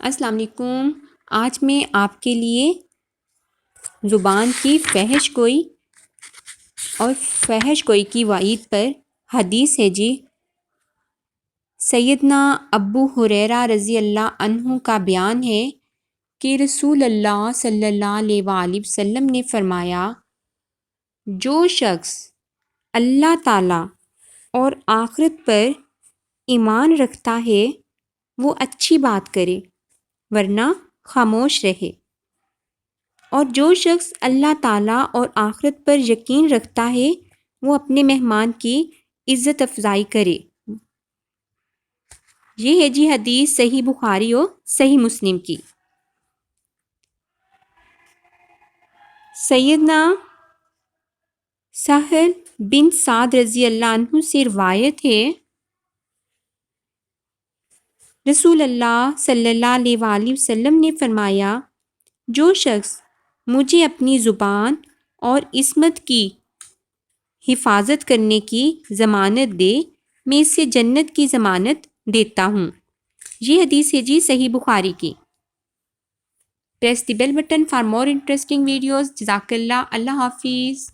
السلام علیکم۔ آج میں آپ کے لیے زبان کی فحش گوئی اور فحش گوئی کی وعید پر حدیث ہے جی۔ سیدنا ابو ہریرہ رضی اللہ عنہ کا بیان ہے کہ رسول اللہ صلی اللہ علیہ وآلہ وسلم نے فرمایا، جو شخص اللہ تعالیٰ اور آخرت پر ایمان رکھتا ہے وہ اچھی بات کرے ورنہ خاموش رہے، اور جو شخص اللہ تعالیٰ اور آخرت پر یقین رکھتا ہے وہ اپنے مہمان کی عزت افزائی کرے۔ یہ ہے جی حدیث صحیح بخاری اور صحیح مسلم کی۔ سیدنا سہل بن سعد رضی اللہ عنہ سے روایت ہے، رسول اللہ صلی اللہ علیہ وآلہ وسلم نے فرمایا، جو شخص مجھے اپنی زبان اور عصمت کی حفاظت کرنے کی ضمانت دے میں اسے جنت کی ضمانت دیتا ہوں۔ یہ حدیث ہے جی صحیح بخاری کی۔ Press the bell button for more interesting videos. جزاک اللہ۔ اللہ حافظ۔